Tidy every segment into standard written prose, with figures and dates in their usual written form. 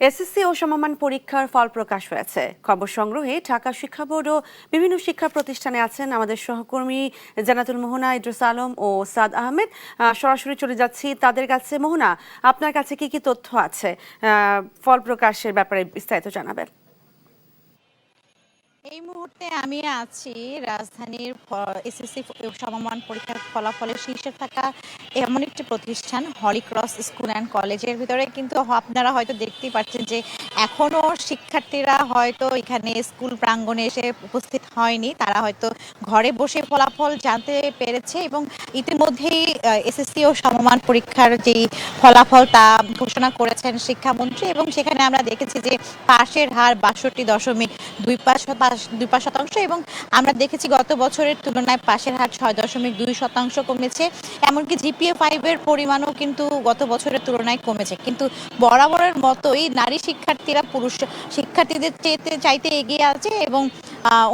SSC ও সমমান পরীক্ষার ফল প্রকাশ হয়েছে। খবর সংগ্রহে ঢাকা শিক্ষা বোর্ড ও বিভিন্ন শিক্ষা প্রতিষ্ঠানে আছেন আমাদের সহকর্মী জান্নাতুল মোহনা, ইদ্রিস আলম ও সাদ আহমেদ। সরাসরি চলে যাচ্ছি তাদের কাছে। মোহনা, আপনার কাছে কি কি তথ্য আছে ফল প্রকাশের ব্যাপারে বিস্তারিত জানাবেন। এই মুহূর্তে আমি আছি রাজধানীর এসএসসি সমমান পরীক্ষার ফলাফলের শীর্ষে থাকা এমন একটি প্রতিষ্ঠান হলি ক্রস স্কুল অ্যান্ড কলেজের ভিতরে। কিন্তু আপনারা হয়তো দেখতেই পাচ্ছেন যে এখনও শিক্ষার্থীরা হয়তো এখানে স্কুল প্রাঙ্গণে এসে উপস্থিত হয়নি। তারা হয়তো ঘরে বসে ফলাফল জানতে পেরেছে এবং ইতিমধ্যেই এসএসসি ও সমমান পরীক্ষার যেই ফলাফল তা ঘোষণা করেছেন শিক্ষামন্ত্রী, এবং সেখানে আমরা দেখেছি যে পাশের হার 62.25% এবং আমরা দেখেছি গত বছরের তুলনায় পাশের হার 6.2% কমেছে। এমনকি জিপিএ 5 এর পরিমাণও কিন্তু গত বছরের তুলনায় কমেছে। কিন্তু বরাবরের মতোই নারী শিক্ষার্থীরা পুরুষ শিক্ষার্থীদের চাইতে এগিয়ে আছে এবং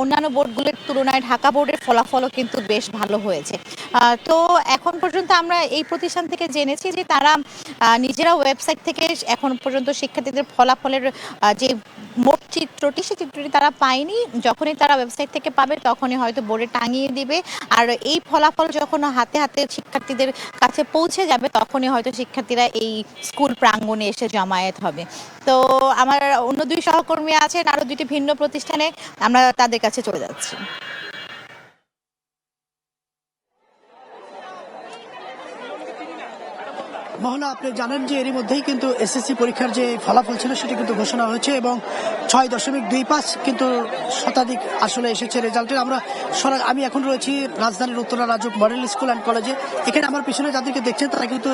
অন্যান্য বোর্ডগুলোর তুলনায় ঢাকা বোর্ডের ফলাফলও কিন্তু বেশ ভালো হয়েছে। তো এখন পর্যন্ত আমরা এই প্রতিষ্ঠান থেকে জেনেছি যে তারা নিজেরা ওয়েবসাইট থেকে এখন পর্যন্ত শিক্ষার্থীদের ফলাফলের যে মোট চিত্রটি, সেই চিত্রটি তারা পায়নি। যখনই তারা ওয়েবসাইট থেকে পাবে তখনই হয়তো বোর্ডে টাঙিয়ে দিবে, আর এই ফলাফল যখন হাতে হাতে শিক্ষার্থীদের কাছে পৌঁছে যাবে তখনই হয়তো শিক্ষার্থীরা এই স্কুল প্রাঙ্গণে এসে জমায়েত হবে। তো আমার অন্য দুই সহকর্মী আছেন আরো দুটি ভিন্ন প্রতিষ্ঠানে, আমরা তাদের কাছে চলে যাচ্ছি। মোহনা, আপনি জানেন যে এরই মধ্যেই কিন্তু এসএসসি পরীক্ষার যে ফলাফল ছিল সেটি কিন্তু ঘোষণা হয়েছে এবং 6.25 কিন্তু শতাধিক আসলে এসেছে রেজাল্টের। আমি এখন রয়েছি রাজধানীর Uttara RAJUK model school and কলেজে। এখানে আমার পিছনে যাদেরকে দেখছেন তারা কিন্তু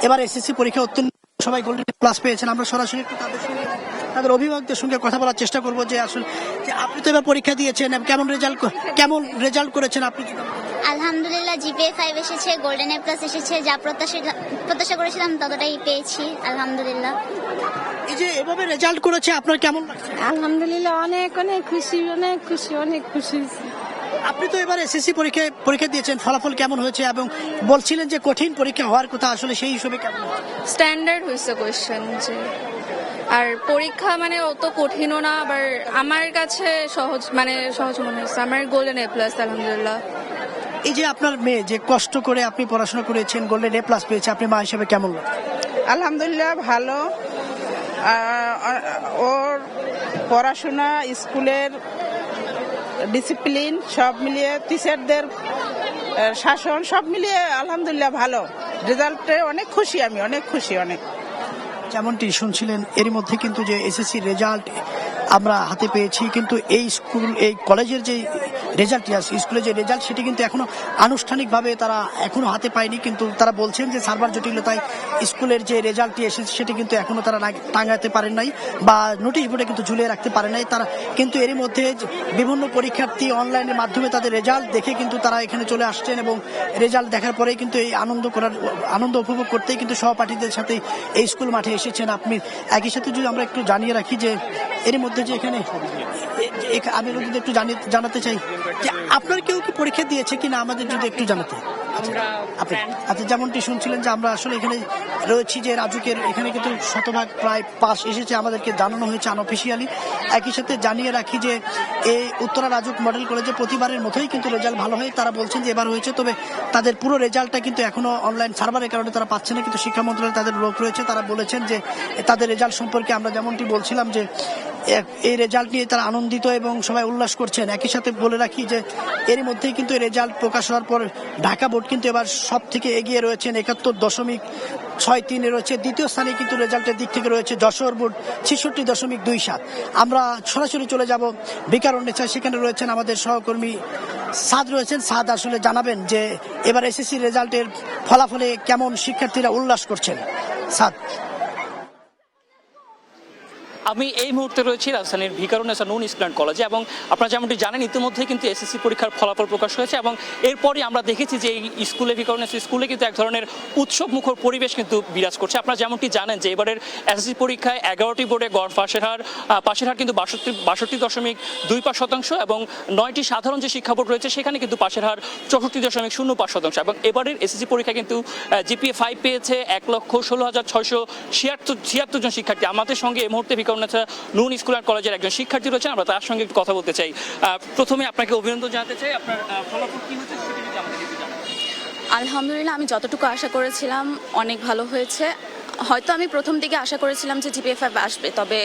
এবার এসএসসি পরীক্ষা উত্তীর্ণ সবাই গোল্ডেন প্লাস পেয়েছেন। আমরা সরাসরি একটু তাদের অভিভাবকদের সঙ্গে কথা বলার চেষ্টা করবো যে আসলে আপনি তো এবার পরীক্ষা দিয়েছেন, কেমন রেজাল্ট করেছেন আপনি? আলহামদুলিল্লাহ, জিপিএ 5 এসেছে, গোল্ডেন এ প্লাস এসেছে, যা প্রত্যাশা করেছিলাম ততটাই পেয়েছি আলহামদুলিল্লাহ। এই যে এভাবে রেজাল্ট করেছে আপনার কেমন লাগছে? আলহামদুলিল্লাহ, অনেক খুশি। আপনি তো এবার এসএসসি পরীক্ষা দিয়েছেন, ফলাফল কেমন হয়েছে? এবং বলছিলেন যে কঠিন পরীক্ষা হওয়ার কথা, আসলে সেই হিসেবে কেমন? স্ট্যান্ডার্ড হয়েছে কোয়েশ্চেন, যে আর পরীক্ষা মানে অত কঠিনও না, আবার আমার কাছে সহজ মনে হয়েছে। আমার গোল্ডেন এ প্লাস আলহামদুলিল্লাহ। এই যে আপনার মেয়ে যে কষ্ট করে আপনি পড়াশোনা করেছেন, গোল্ডেন এ প্লাস পেয়েছে, আপনি মা হিসেবে কেমন লাগে? আলহামদুলিল্লাহ ভালো। ওর পড়াশোনা, স্কুলের ডিসিপ্লিন সব মিলিয়ে, টিচারদের শাসন সব মিলিয়ে আলহামদুলিল্লাহ ভালো। রেজাল্টে অনেক খুশি, আমি অনেক খুশি। যেমনটি শুনছিলেন এরই মধ্যে কিন্তু যে এসএসসি রেজাল্ট আমরা হাতে পেয়েছি, কিন্তু এই কলেজের যে রেজাল্টটি আছে, স্কুলের যে রেজাল্ট, সেটি কিন্তু এখনো আনুষ্ঠানিকভাবে তারা এখনো হাতে পায়নি। কিন্তু তারা বলছেন যে সার্ভার জটিলতায় স্কুলের যে রেজাল্টটি এসেছে সেটি কিন্তু এখনো তারা টাঙাতে পারেন নাই বা নোটিশ বোর্ডে কিন্তু ঝুলিয়ে রাখতে পারে নাই তারা। কিন্তু এরই মধ্যে বিভিন্ন পরীক্ষার্থী অনলাইনের মাধ্যমে তাদের রেজাল্ট দেখে কিন্তু তারা এখানে চলে আসছেন এবং রেজাল্ট দেখার পরেই কিন্তু এই আনন্দ উপভোগ করতেই কিন্তু সহপাঠীদের সাথে এই স্কুল মাঠে এসেছেন আপনি। একই সাথে যদি আমরা একটু জানিয়ে রাখি যে এর মধ্যে যে এখানে আমি যদি একটু জানাতে চাই যে আপনার কেউ কি পরীক্ষা দিয়েছে কিনা, আমাদের যদি একটু জানাতে। আচ্ছা, যেমনটি শুনছিলেন যে আমরা আসলে এখানে রয়েছি যে রাজুকের, এখানে কিন্তু শতভাগ প্রায় পাস এসেছে, আমাদেরকে জানানো হয়েছে আনঅফিসিয়ালি। একই সাথে জানিয়ে রাখি যে এই উত্তরা রাজুক মডেল কলেজে প্রতিবারের মতোই কিন্তু রেজাল্ট ভালো হয়। তারা বলছেন যে এবার হয়েছে, তবে তাদের পুরো রেজাল্টটা কিন্তু এখনো অনলাইন সার্ভারের কারণে তারা পাচ্ছে না। কিন্তু শিক্ষা মন্ত্রণালয়ে তাদের লোক রয়েছে, তারা বলেছেন যে তাদের রেজাল্ট সম্পর্কে আমরা যেমনটি বলছিলাম যে এই রেজাল্ট নিয়ে তারা আনন্দিত এবং সবাই উল্লাস করছেন। একই সাথে বলে রাখি যে এর মধ্যেই কিন্তু রেজাল্ট প্রকাশ হওয়ার পর ঢাকা বোর্ড কিন্তু এবার সব থেকে এগিয়ে রয়েছেন, 71.63 রয়েছে। দ্বিতীয় স্থানে কিন্তু রেজাল্টের দিক থেকে রয়েছে যশোর বোর্ড 66.27। আমরা সরাসরি চলে যাব বিকারুন্নেছা, সেখানে রয়েছেন আমাদের সহকর্মী সাদ রয়েছেন। সাদ আসলে জানাবেন যে এবার এসএসসি রেজাল্টের ফলাফলে কেমন শিক্ষার্থীরা উল্লাস করছেন। সাদ। আমি এই মুহূর্তে রয়েছি রাজধানীর ভিকারুননিসা নূন স্কুল অ্যান্ড কলেজে এবং আপনারা যেমনটি জানেন ইতিমধ্যে কিন্তু এসএসসি পরীক্ষার ফলাফল প্রকাশ হয়েছে এবং এরপরই আমরা দেখেছি যে এই স্কুলে ভিকারুননিসা স্কুলে কিন্তু এক ধরনের উৎসব মুখর পরিবেশ কিন্তু বিরাজ করছে। আপনারা যেমনটি জানেন যে এবারের এসএসসি পরীক্ষায় 11টি বোর্ডে গড় পাশের হার কিন্তু 62.25% এবং 9টি সাধারণ যে শিক্ষা বোর্ড রয়েছে সেখানে কিন্তু পাশের হার 64.05% এবং এবারের এসএসসি পরীক্ষা কিন্তু জিপিএ 5 পেয়েছে 1,16,676 জন শিক্ষার্থী। আমাদের সঙ্গে এই মুহূর্তে ভিকারুননিসা নূন স্কুল অ্যান্ড কলেজের একজন শিক্ষার্থী রয়েছেন, আমরা তার সঙ্গে একটু কথা বলতে চাই। প্রথমে আপনাকে অভিনন্দন জানাতে চাই, আপনার ফলাফল কি হচ্ছে সেটা যদি আমাদের একটু জানান। আলহামদুলিল্লাহ, আমি যতটুকু আশা করেছিলাম অনেক ভালো হয়েছে। হয়তো আমি প্রথম দিকে আশা করেছিলাম যে জিপিএ 5 আসবে, তবে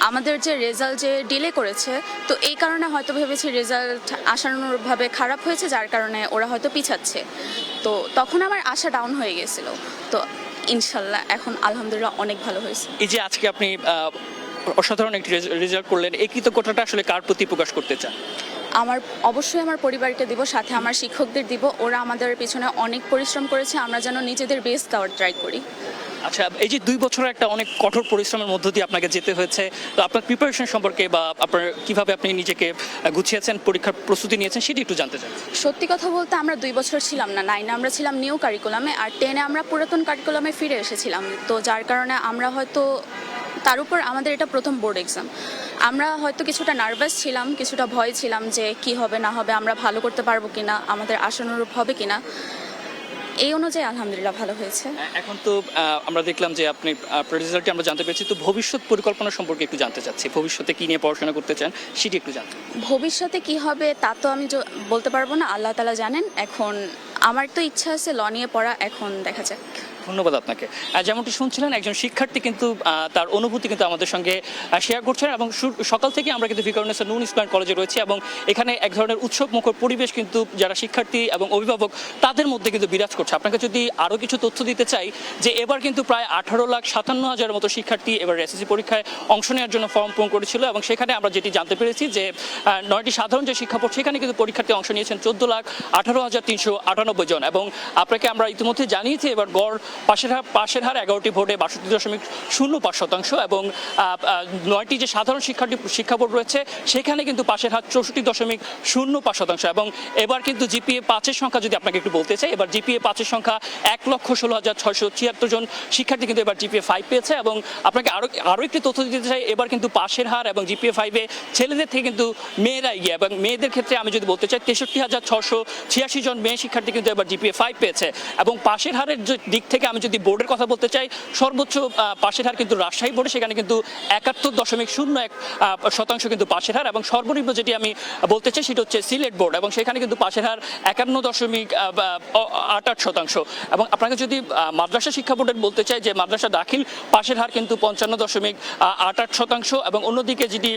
আমাদের যে রেজাল্ট যে ডিলে করেছে তো এই কারণে হয়তো ভেবেছি রেজাল্ট আশানুরূপভাবে খারাপ হয়েছে, যার কারণে ওরা হয়তো পিছাচ্ছে। তো তখন আমার আশা ডাউন হয়ে গেছিল। তো ইনশাল্লাহ এখন আলহামদুলিল্লাহ অনেক ভালো হয়েছে। এই যে আজকে আপনি অসাধারণ একটি রেজাল্ট করলেন, এই কৃতজ্ঞতাটা আসলে কার প্রতি প্রকাশ করতে চান? অবশ্যই আমার পরিবারকে দিব, সাথে আমার শিক্ষকদের দিব। ওরা আমাদের পিছনে অনেক পরিশ্রম করেছে, আমরা যেন নিজেদের বেস্ট দেওয়ার ট্রাই করি। আচ্ছা, এই যে 2 বছরের একটা অনেক কঠোর পরিশ্রমের মধ্য দিয়ে আপনাকে যেতে হয়েছে, তো আপনার প্রিপারেশন সম্পর্কে বা আপনার কিভাবে আপনি নিজেকে গুছিয়েছেন, পরীক্ষার প্রস্তুতি নিয়েছেন সেটি একটু জানতে চাই। সত্যি কথা বলতে আমরা 2 বছর ছিলাম না, 9-এ আমরা ছিলাম নিউ কারিকুলামে, আর 10-এ আমরা পুরাতন কারিকুলামে ফিরে এসেছিলাম। তো যার কারণে আমরা হয়তো তার উপর আমাদের এটা প্রথম বোর্ড এক্সাম, আমরা হয়তো কিছুটা নার্ভাস ছিলাম, কিছুটা ভয় ছিলাম যে কি হবে না হবে, আমরা ভালো করতে পারবো কিনা, আমাদের আশানুরূপ হবে কিনা। এই অনুযায়ী আলহামদুলিল্লাহ ভালো হয়েছে। এখন তো আমরা দেখলাম যে আপনি আপনার রেজাল্টটি আমরা জানতে পেরেছি, তো ভবিষ্যৎ পরিকল্পনা সম্পর্কে একটু জানতে চাচ্ছি। ভবিষ্যতে কি নিয়ে পড়াশোনা করতে চান সেটি একটু জানতে। ভবিষ্যতে কি হবে তা তো আমি বলতে পারবো না, আল্লাহ তাআলা জানেন। এখন আমার তো ইচ্ছা আছে ল নিয়ে পড়া, এখন দেখা যাক। ধন্যবাদ আপনাকে। যেমনটি শুনছিলেন একজন শিক্ষার্থী কিন্তু তার অনুভূতি কিন্তু আমাদের সঙ্গে শেয়ার করছেন এবং সকাল থেকে আমরা কিন্তু ভিকারুননিসা নূন স্কুল অ্যান্ড কলেজে রয়েছি এবং এখানে এক ধরনের উৎসব মুখর পরিবেশ কিন্তু যারা শিক্ষার্থী এবং অভিভাবক তাদের মধ্যে কিন্তু বিরাজ করছে। আপনাকে যদি আরও কিছু তথ্য দিতে চাই যে এবার কিন্তু প্রায় 18,57,000 মতো শিক্ষার্থী এবার এসএসসি পরীক্ষায় অংশ নেওয়ার জন্য ফর্ম পূরণ করেছিল এবং সেখানে আমরা যেটি জানতে পেরেছি যে 9টি সাধারণ যে শিক্ষা বোর্ড সেখানে কিন্তু পরীক্ষার্থী অংশ নিয়েছেন 14,18,398 জন এবং আপনাকে আমরা ইতিমধ্যে জানিয়েছি এবার গড় পাশের হার 11টি ভোটে 62.05% এবং 9টি যে সাধারণ শিক্ষা বোর্ড রয়েছে সেখানে কিন্তু পাশের হার 64.05% এবং এবার কিন্তু জিপিএ 5-এর সংখ্যা যদি আপনাকে একটু বলতে চাই, এবার জিপিএ 5-এর সংখ্যা 1,16,676 জন শিক্ষার্থী কিন্তু এবার জিপিএ 5 পেয়েছে এবং আপনাকে আরও একটি তথ্য দিতে চাই, এবার কিন্তু পাশের হার এবং জিপিএ 5-এ ছেলেদের থেকে কিন্তু মেয়েরা এগিয়ে এবং মেয়েদের ক্ষেত্রে আমি যদি বলতে চাই 63,686 জন মেয়ে শিক্ষার্থী কিন্তু এবার জিপিএ 5 পেয়েছে এবং পাশের হারের দিক থেকে আমি যদি বোর্ডের কথা বলতে চাই সর্বোচ্চ পাশের হার কিন্তু রাজশাহী বোর্ডে, সেখানে কিন্তু 71.01% কিন্তু পাশের হার এবং সর্বনিম্ন যেটি আমি বলতে চাই সেটা হচ্ছে সিলেট বোর্ড এবং সেখানে কিন্তু পাশের হার 51.88% এবং আপনাকে যদি মাদ্রাসা শিক্ষা বোর্ডের বলতে চাই যে মাদ্রাসা দাখিল পাশের হার কিন্তু 55.88% এবং অন্যদিকে যেটি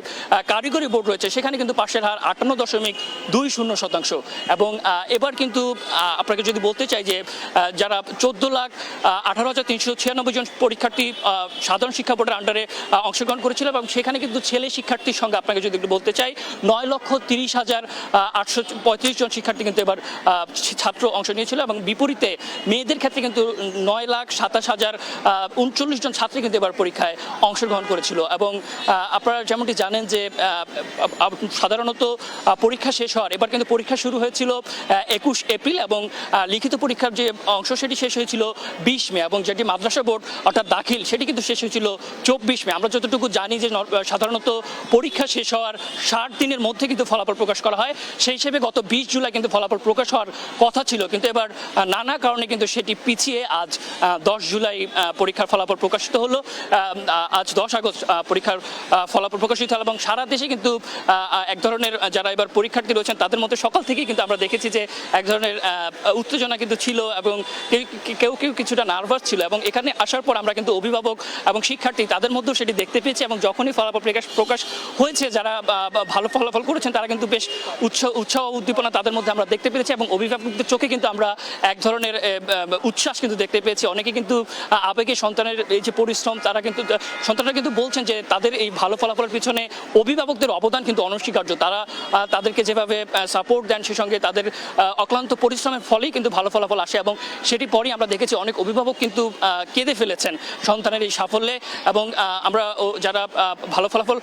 কারিগরি বোর্ড রয়েছে সেখানে কিন্তু পাশের হার 58.20% এবং এবার কিন্তু আপনাকে যদি বলতে চাই যে যারা 14,18,396 জন পরীক্ষার্থী সাধারণ শিক্ষা বোর্ডের আন্ডারে অংশগ্রহণ করেছিল এবং সেখানে কিন্তু ছেলে শিক্ষার্থীর সঙ্গে আপনাকে যদি একটু বলতে চাই 9,30,835 জন শিক্ষার্থী কিন্তু এবার ছাত্র অংশ নিয়েছিল এবং বিপরীতে মেয়েদের ক্ষেত্রে কিন্তু 9,27,039 জন ছাত্রী কিন্তু এবার পরীক্ষায় অংশগ্রহণ করেছিল এবং আপনারা যেমনটি জানেন যে সাধারণত পরীক্ষা শেষ হওয়ার এবার কিন্তু পরীক্ষা শুরু হয়েছিল 21 এপ্রিল এবং লিখিত পরীক্ষার যে অংশ সেটি শেষ হয়েছিল 20 মে এবং যেটি মাদ্রাসা বোর্ড অর্থাৎ দাখিল সেটি কিন্তু শেষ হয়েছিল 24 মে। আমরা যতটুকু জানি যে সাধারণত পরীক্ষা শেষ হওয়ার 60 দিনের মধ্যে কিন্তু ফলাফল প্রকাশ করা হয়, সেই হিসেবে গত 20 জুলাই কিন্তু ফলাফল প্রকাশ হওয়ার কথা ছিল, কিন্তু এবার নানা কারণে কিন্তু সেটি পিছিয়ে আজ 10 জুলাই পরীক্ষার ফলাফল প্রকাশিত হলো। আজ 10 আগস্ট পরীক্ষার ফলাফল প্রকাশিত হলো এবং সারা দেশে কিন্তু এক ধরনের যারা এবার পরীক্ষার্থী রয়েছেন তাদের মধ্যে সকাল থেকেই কিন্তু আমরা দেখেছি যে এক ধরনের উত্তেজনা কিন্তু ছিল এবং কেউ কিছুটা নার্ভাস ছিল এবং এখানে আসার পর আমরা কিন্তু অভিভাবক এবং শিক্ষার্থী তাদের মধ্যেও সেটি দেখতে পেয়েছি এবং যখনই ফলাফল প্রকাশ হয়েছে যারা ভালো ফলাফল করেছেন তারা কিন্তু বেশ উৎসাহ উদ্দীপনা তাদের মধ্যে আমরা দেখতে পেরেছি এবং অভিভাবকদের চোখে কিন্তু আমরা এক ধরনের উচ্ছ্বাস কিন্তু দেখতে পেয়েছি। অনেকে কিন্তু আবেগে সন্তানের এই যে পরিশ্রম তারা কিন্তু সন্তানরা কিন্তু বলছেন যে তাদের এই ভালো ফলাফলের পিছনে অভিভাবকদের অবদান কিন্তু অনস্বীকার্য, তারা তাদেরকে যেভাবে সাপোর্ট দেন সেই সঙ্গে তাদের অক্লান্ত পরিশ্রমের ফলেই কিন্তু ভালো ফলাফল আসে এবং সেটি পরই আমরা দেখেছি অনেক অভিভাবক কিন্তু কেঁদে ফেলেছেন সন্তানের এই সাফল্যে। এবং আমরা যারা ভালো ফলাফল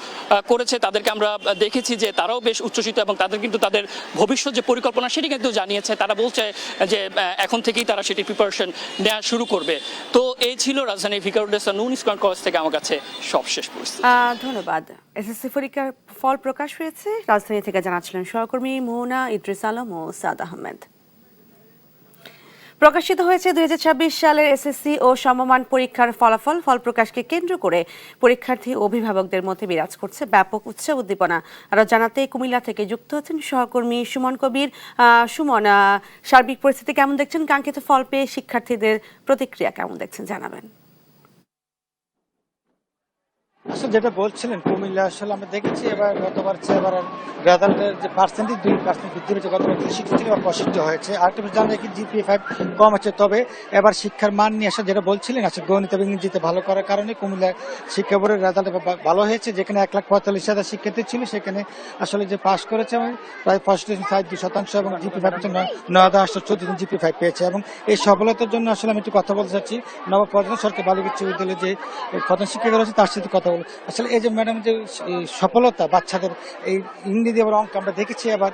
করেছে তাদেরকে আমরা দেখেছি যে তারাও বেশ উচ্ছ্বসিত এবং তাদের কিন্তু তাদের ভবিষ্যৎ যে পরিকল্পনা সেটি কিন্তু জানিয়েছে। তারা বলছে যে এখন থেকেই তারা সেটি প্রিপারেশন নেওয়া শুরু করবে। তো এই ছিল রাজধানী ভিকারুননিসা নূন ইসলাম কলেজ থেকে আমার কাছে সবশেষ পরিস্থিতি। ধন্যবাদ। এসএসসি পরীক্ষার ফল প্রকাশ হয়েছে, রাজধানী থেকে জানাচ্ছিলেন সহকর্মী মোহনা, ইদ্রিস আলম ও সাদ আহমেদ। প্রকাশিত হয়েছে 2026 সালের এসএসসি ও সমমান পরীক্ষার ফলাফল। ফল প্রকাশকে কেন্দ্র করে পরীক্ষার্থী ও অভিভাবকদের মধ্যে বিরাজ করছে ব্যাপক উৎসাহ উদ্দীপনা। আরও জানাতে কুমিল্লা থেকে যুক্ত হচ্ছেন সহকর্মী সুমন কবির। সুমন, সার্বিক পরিস্থিতি কেমন দেখছেন? কাঙ্ক্ষিত ফল পেয়ে শিক্ষার্থীদের প্রতিক্রিয়া কেমন দেখছেন জানাবেন। আসলে যেটা বলছিলেন কুমিল্লা, আসলে আমরা দেখেছি এবার গতবার চেয়ে এবার রেজাল্টের যে পার্সেন্টেজ 2% বৃদ্ধি হয়েছে। গতবার 63 এবার 65 হয়েছে। আরেকটা জানা যায় কি GPA 5 কম আছে, তবে এবার শিক্ষার মান নিয়ে আসা যেটা বলছিলেন আসলে গণিত এবং ইংরেজিতে ভালো করার কারণে কুমিল্লা শিক্ষা বোর্ডের রেজাল্ট ভালো হয়েছে। যেখানে 1,45,000 শিক্ষার্থী ছিল সেখানে আসলে যে পাস করেছে প্রায় 5.2% এবং GPA 5 9,814 জন GPA 5 পেয়েছে। এবং এই সফলতার জন্য আসলে আমি একটু কথা বলতে চাচ্ছি নবাব ফজল সরকার বালিকা উচ্চ বিদ্যালয়ে যে প্রধান শিক্ষিকা রয়েছে তার সাথে কথা বলবো। আসলে এই যে ম্যাডাম যে সফলতা বাচ্চাদের এই ইংরেজি এবং অঙ্ক আমরা দেখেছি এবার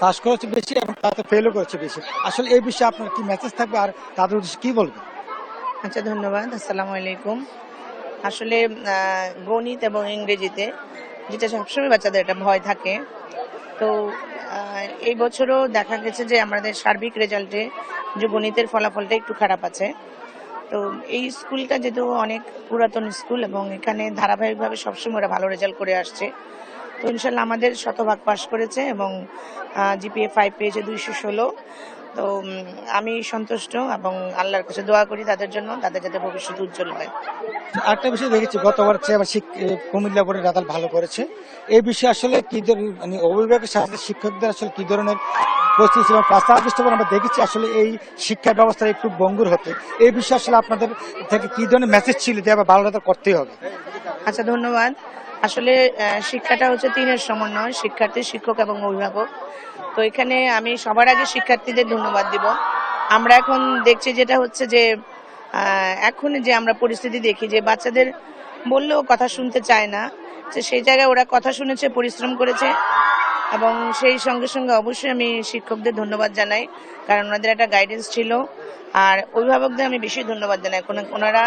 পাস করেছে বেশি এবং তাতে ফেলও করেছে বেশি। আসলে এই বিষয়ে আপনার কি মেসেজ থাকবে আর তাদের উদ্দেশ্যে কি বলবেন? আচ্ছা, ধন্যবাদ। আসসালামু আলাইকুম। আসলে গণিত এবং ইংরেজিতে যেটা সবসময় বাচ্চাদের একটা ভয় থাকে, তো এই বছরও দেখা গেছে যে আমাদের সার্বিক রেজাল্টে যে গণিতের ফলাফলটা একটু খারাপ আছে। তো এই স্কুলটা যেহেতু অনেক পুরাতন স্কুল এবং এখানে ধারাবাহিকভাবে সবসময় ওরা ভালো রেজাল্ট করে আসছে, তো ইনশাল্লাহ আমাদের শতভাগ পাস করেছে এবং GPA 5 পেয়েছে 216। তো আমি সন্তুষ্ট এবং আল্লাহর কাছে দোয়া করি তাদের জন্য, তাদের যাতে ভবিষ্যৎ উজ্জ্বল হয়। আরেকটা বিষয় দেখেছি গতবার চেয়ে আবার কুমিল্লা বোর্ডের রেজাল্ট ভালো করেছে। এই বিষয়ে আসলে কি মানে অভিভাবকের সাথে শিক্ষকদের আসলে কি ধরনের প্রস্তুতি ছিল? পাশাপাশি আমরা দেখেছি আসলে এই শিক্ষা ব্যবস্থা একটু ভঙ্গুর হতে, এই বিষয়ে আসলে আপনাদের থেকে কি ধরনের মেসেজ ছিল যে আবার ভালো রেজাল্ট করতেই হবে? আচ্ছা, ধন্যবাদ। আসলে শিক্ষাটা হচ্ছে 3-এর সমন্বয়, শিক্ষার্থী, শিক্ষক এবং অভিভাবক। তো এখানে আমি সবার আগে শিক্ষার্থীদের ধন্যবাদ দিব। আমরা এখন দেখছি যেটা হচ্ছে যে এখন যে আমরা পরিস্থিতি দেখি যে বাচ্চাদের বললেও কথা শুনতে চায় না, যে সেই জায়গায় ওরা কথা শুনেছে, পরিশ্রম করেছে এবং সেই সঙ্গে সঙ্গে অবশ্যই আমি শিক্ষকদের ধন্যবাদ জানাই, কারণ ওনাদের একটা গাইডেন্স ছিল। আর অভিভাবকদের আমি বেশি ধন্যবাদ জানাই, ওনারা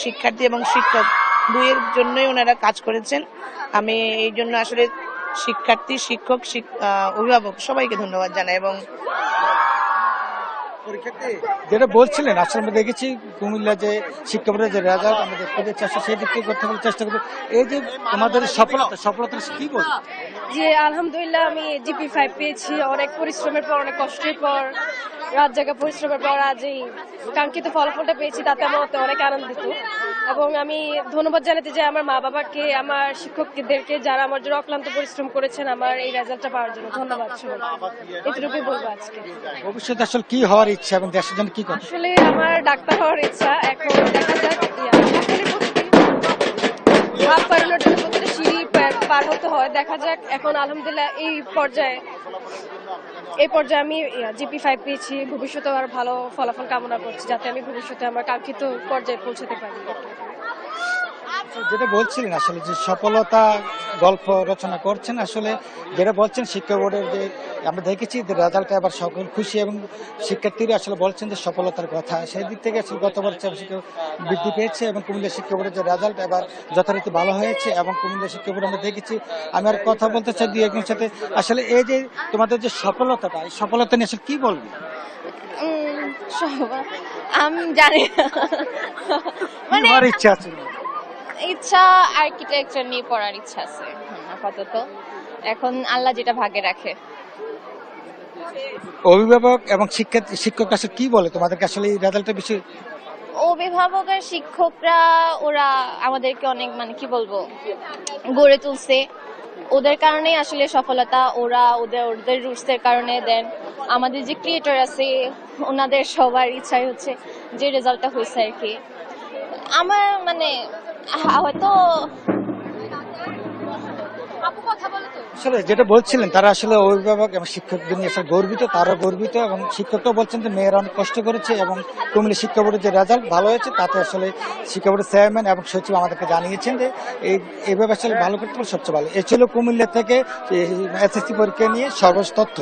শিক্ষার্থী এবং শিক্ষক দুইয়ের জন্যই ওনারা কাজ করেছেন। আমি এই জন্য আসলে শিক্ষার্থী, শিক্ষক, অভিভাবক সবাইকে ধন্যবাদ জানাই। এবং যেটা বলছিলেন আসলে আমরা দেখেছি কুমিল্লা যে শিক্ষা বোর্ডের যে রেজাল্ট আমরা দেখতে পাচ্ছি আসলে সেই দিক থেকে করতে বলে চেষ্টা করবো। এই যে তোমাদের সফলতা কি বলবো? যে আলহামদুলিল্লাহ আমি GPA 5 পেয়েছি, অনেক পরিশ্রমের পর, অনেক কষ্টের পর, রাত জায়গা পরিশ্রমের পর আজ এই কাঙ্ক্ষিত ফলাফলটা পেয়েছি, তাতে আমার অনেক আনন্দিত। এবং আমি ধন্যবাদ জানাতে চাই আমার মা বাবাকে, আমার শিক্ষকদেরকে যারা আমার জন্য অক্লান্ত পরিশ্রম করেছেন আমার এই রেজাল্টটা পাওয়ার জন্য। ধন্যবাদ সবাইকে, এটুকুই বলবো আজকে। ভবিষ্যতে আসলে কি হওয়ার ইচ্ছা এবং দেশের জন্য কি করবে? আসলে আমার ডাক্তার হওয়ার ইচ্ছা। এখন দেখা যাক, হাত পারানোর জন্য প্রতিটা সিঁড়ি পার হতে হয়। দেখা যাক। এখন আলহামদুলিল্লাহ এই পর্যায়ে আমি GPA 5 পেয়েছি। ভবিষ্যতে আর ভালো ফলাফল কামনা করছি, যাতে আমি ভবিষ্যতে আমার কাঙ্ক্ষিত পর্যায়ে পৌঁছাতে পারি। যেটা বলছিলেন আসলে যে সফলতা গল্প রচনা করছেন, আসলে যেটা বলছেন শিক্ষা বোর্ডের যে আমরা দেখেছি যে রেজাল্টে আবার সকল খুশি এবং শিক্ষার্থীরা আসলে বলছেন যে সফলতার কথা, সেই দিক থেকে আসলে গতবার শিক্ষা বৃদ্ধি পেয়েছে এবং কুমিল্লা শিক্ষা বোর্ডের যে রেজাল্ট এবার যথারীতি ভালো হয়েছে। এবং কুমিল্লা শিক্ষা বোর্ড আমরা দেখেছি, আমি আর কথা বলতে চাই দুই একজনের সাথে, আসলে এই যে তোমাদের যে সফলতাটা, এই সফলতা নিয়ে আসলে কি বলবো? আমি জানি না, মানে ইচ্ছা আছে? ইচ্ছা আর্কিটেকচার নিয়ে পড়ার ইচ্ছা আছে আপাতত, এখন আল্লাহ যেটা ভাগ্যে রাখে। অভিভাবক এবং শিক্ষক আসলে কি বলে তোমাদেরকে আসলে এই রেজাল্টের বিষয়ে? অভিভাবক আর শিক্ষকরা ওরা আমাদেরকে অনেক মানে কি বলবো গড়ে তুলছে, ওদের কারণেই আসলে সফলতা। ওরা ওদের রুটসের কারণে দেন আমাদের যে ক্রিয়েটর আছে ওনাদের সবার ইচ্ছাই হচ্ছে যে রেজাল্টটা হয়েছে আর কি। আমার মানে হয়তো আসলে যেটা বলছিলেন তারা আসলে অভিভাবক এবং শিক্ষকদের নিয়ে আসলে গর্বিত, তারা গর্বিত এবং শিক্ষকরাও বলছেন যে মেয়েরা অনেক কষ্ট করেছে এবং কুমিল্লা শিক্ষা বোর্ডের যে রেজাল্ট ভালো হয়েছে তাতে আসলে শিক্ষা বোর্ডের চেয়ারম্যান এবং সচিব আমাদেরকে জানিয়েছেন যে এইভাবে আসলে ভালো করতে পারলে সবচেয়ে ভালো। এ ছিল কুমিল্লা থেকে এসএসসি পরীক্ষা নিয়ে সর্বশেষ তথ্য।